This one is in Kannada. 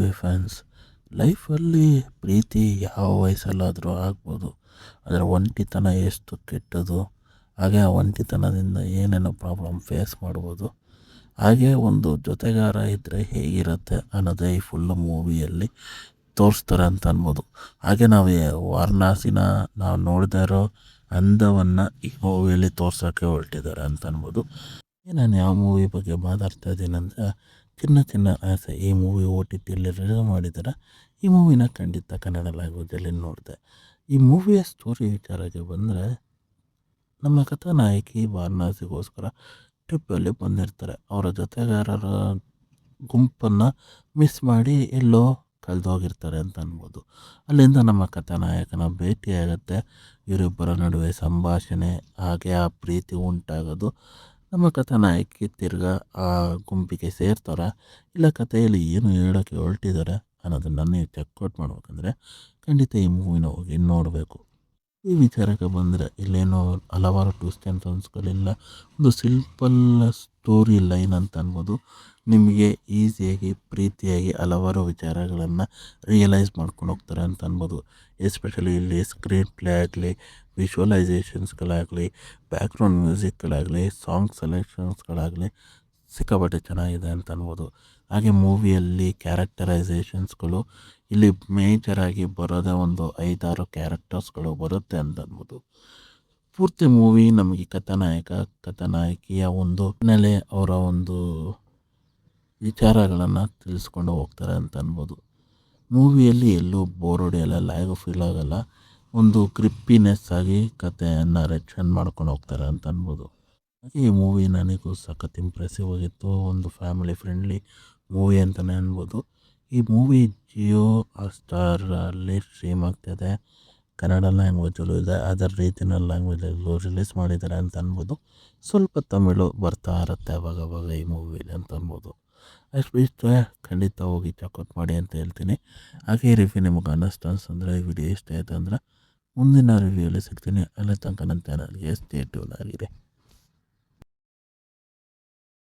ಮೂವಿ ಫ್ಯಾನ್ಸ್, ಲೈಫಲ್ಲಿ ಪ್ರೀತಿ ಯಾವ ವಯಸ್ಸಲ್ಲಾದರೂ ಆಗ್ಬೋದು. ಆದರೆ ಒಂಟಿತನ ಎಷ್ಟು ಕೆಟ್ಟದು, ಹಾಗೆ ಆ ಒಂಟಿತನದಿಂದ ಏನೇನೋ ಪ್ರಾಬ್ಲಮ್ ಫೇಸ್ ಮಾಡ್ಬೋದು, ಹಾಗೆ ಒಂದು ಜೊತೆಗಾರ ಇದ್ದರೆ ಹೇಗಿರುತ್ತೆ ಅನ್ನೋದೇ ಈ ಫುಲ್ಲು ಮೂವಿಯಲ್ಲಿ ತೋರಿಸ್ತಾರೆ ಅಂತ ಅನ್ಬೋದು. ಹಾಗೆ ನಾವು ವಾರಣಾಸಿನ ನಾವು ನೋಡದೇ ಇರೋ ಅಂದವನ್ನು ಈ ಮೂವಿಯಲ್ಲಿ ತೋರ್ಸೋಕ್ಕೆ ಹೊರಟಿದ್ದಾರೆ ಅಂತ ಅನ್ಬೋದು. ನಾನು ಯಾವ ಮೂವಿ ಬಗ್ಗೆ ಮಾತಾಡ್ತಾ ಇದ್ದೀನಂದರೆ, ಚಿನ್ನ ಚಿನ್ನ ಆಸೆ. ಈ ಮೂವಿ OTTಯಲ್ಲಿ ರಿಲೀಸ್ ಮಾಡಿದ್ದಾರೆ. ಈ ಮೂವಿನ ಖಂಡಿತ ಕನ್ನಡ ಲ್ಯಾಂಗ್ವೇಜಲ್ಲಿ ನೋಡಿದೆ. ಈ ಮೂವಿಯ ಸ್ಟೋರಿ ವಿಚಾರಕ್ಕೆ ಬಂದರೆ, ನಮ್ಮ ಕಥಾನಾಯಕಿ ವಾರಣಾಸಿಗೋಸ್ಕರ ಟ್ರಿಪ್ಪಲ್ಲಿ ಬಂದಿರ್ತಾರೆ. ಅವರ ಜೊತೆಗಾರರ ಗುಂಪನ್ನು ಮಿಸ್ ಮಾಡಿ ಎಲ್ಲೋ ಕಳೆದೋಗಿರ್ತಾರೆ ಅಂತ ಅನ್ಬೋದು. ಅಲ್ಲಿಂದ ನಮ್ಮ ಕಥಾನಾಯಕನ ಭೇಟಿಯಾಗುತ್ತೆ. ಇವರಿಬ್ಬರ ನಡುವೆ ಸಂಭಾಷಣೆ, ಹಾಗೆ ಆ ಪ್ರೀತಿ ಉಂಟಾಗೋದು. ನಮ್ಮ ಕಥಾನಾಯಕಿ ತಿರ್ಗಾ ಆ ಗುಂಪಿಗೆ ಸೇರ್ತಾರೆ. ಇಲ್ಲ ಕಥೆಯಲ್ಲಿ ಏನು ಹೇಳೋಕ್ಕೆ ಹೊರಟಿದ್ದಾರೆ ಅನ್ನೋದನ್ನು ನೀವು ಚೆಕ್ಔಟ್ ಮಾಡ್ಬೇಕಂದ್ರೆ ಖಂಡಿತ ಈ ಮೂವಿನ ಹೋಗಿ ನೋಡಬೇಕು. ಈ ವಿಚಾರಕ್ಕೆ ಬಂದರೆ ಇಲ್ಲೇನೋ ಹಲವಾರು ಟ್ವಿಸ್ಟ್ ಆ್ಯಂಡ್ ಟರ್ನ್ಸ್ಗಳಿಲ್ಲ. ಒಂದು ಸಿಂಪಲ್ ಸ್ಟೋರಿ ಲೈನ್ ಅಂತ ಅನ್ಬೋದು. ನಿಮಗೆ ಈಸಿಯಾಗಿ ಪ್ರೀತಿಯಾಗಿ ಹಲವಾರು ವಿಚಾರಗಳನ್ನು ರಿಯಲೈಸ್ ಮಾಡ್ಕೊಂಡು ಹೋಗ್ತಾರೆ ಅಂತ ಅನ್ಬೋದು. ಎಸ್ಪೆಷಲಿ ಇಲ್ಲಿ ಸ್ಕ್ರೀನ್ ಪ್ಲೇ ಆಗಲಿ, ವಿಶ್ವಲೈಸೇಷನ್ಸ್ಗಳಾಗಲಿ, ಬ್ಯಾಕ್ಗ್ರೌಂಡ್ ಮ್ಯೂಸಿಕ್ಗಳಾಗಲಿ, ಸಾಂಗ್ ಸೆಲೆಕ್ಷನ್ಸ್ಗಳಾಗಲಿ ಸಿಕ್ಕಾಪಟ್ಟೆ ಚೆನ್ನಾಗಿದೆ ಅಂತ ಅನ್ಬೋದು. ಹಾಗೆ ಮೂವಿಯಲ್ಲಿ ಕ್ಯಾರೆಕ್ಟರೈಸೇಷನ್ಸ್ಗಳು ಇಲ್ಲಿ ಮೇಜರಾಗಿ ಬರೋದೇ ಒಂದು 5-6 ಕ್ಯಾರೆಕ್ಟರ್ಸ್ಗಳು ಬರುತ್ತೆ ಅಂತ ಅನ್ಬೋದು. ಪೂರ್ತಿ ಮೂವಿ ನಮಗೆ ಕಥಾನಾಯಕಿಯ ಒಂದು ಹಿನ್ನೆಲೆ, ಅವರ ಒಂದು ವಿಚಾರಗಳನ್ನು ತಿಳಿಸ್ಕೊಂಡು ಹೋಗ್ತಾರೆ ಅಂತ ಅನ್ಬೋದು. ಮೂವಿಯಲ್ಲಿ ಎಲ್ಲೂ ಬೋರ್ ಹೊಡೆಯಲ್ಲ, ಲ್ಯಾಗು ಫೀಲ್ ಆಗೋಲ್ಲ. ಒಂದು ಗ್ರಿಪ್ಪಿನೆಸ್ ಆಗಿ ಕಥೆಯನ್ನು ರೆಕ್ಷನ್ ಮಾಡ್ಕೊಂಡು ಹೋಗ್ತಾರೆ ಅಂತ ಅನ್ಬೋದು. ಹಾಗೆ ಈ ಮೂವಿ ನನಗೂ ಸಖತ್ ಇಂಪ್ರೆಸಿವ್ ಆಗಿತ್ತು. ಒಂದು ಫ್ಯಾಮಿಲಿ ಫ್ರೆಂಡ್ಲಿ ಮೂವಿ ಅಂತಲೇ ಅನ್ಬೋದು. ಈ ಮೂವಿ ಜಿಯೋ ಹಾಟ್‌ಸ್ಟಾರಲ್ಲಿ ಸ್ಟ್ರೀಮ್ ಆಗ್ತಾಯಿದೆ. ಕನ್ನಡ ಲ್ಯಾಂಗ್ವೇಜಲ್ಲೂ ಇದೆ, ಅದರ್ ರೀಜನಲ್ ಲ್ಯಾಂಗ್ವೇಜಲ್ಲೂ ರಿಲೀಸ್ ಮಾಡಿದ್ದಾರೆ ಅಂತ ಅನ್ಬೋದು. ಸ್ವಲ್ಪ ತಮಿಳು ಬರ್ತಾ ಇರುತ್ತೆ ಅವಾಗವಾಗ ಈ ಮೂವಿಲಿ ಅಂತ ಅನ್ಬೋದು. ಅಷ್ಟು ಇಷ್ಟ ಖಂಡಿತ ಹೋಗಿ ಚೆಕ್ಔಟ್ ಮಾಡಿ ಅಂತ ಹೇಳ್ತೀನಿ. ಹಾಗೆ ಈ ರಿವ್ಯೂ ನಿಮಗೆ ಅನ್ನಿಸ್ತು ಈ ವಿಡಿಯೋ ಇಷ್ಟ ಆಯಿತು ಅಂದರೆ ಮುಂದಿನ ರಿವ್ಯೂಯಲ್ಲಿ ಸಿಗ್ತೀನಿ. ಅಲ್ಲಿ ತನಕ ನನ್ನ ಚಾನಲ್ಗೆ ಸ್ಟೇ ಟ್ಯೂನ್ ಆಗಿದೆ.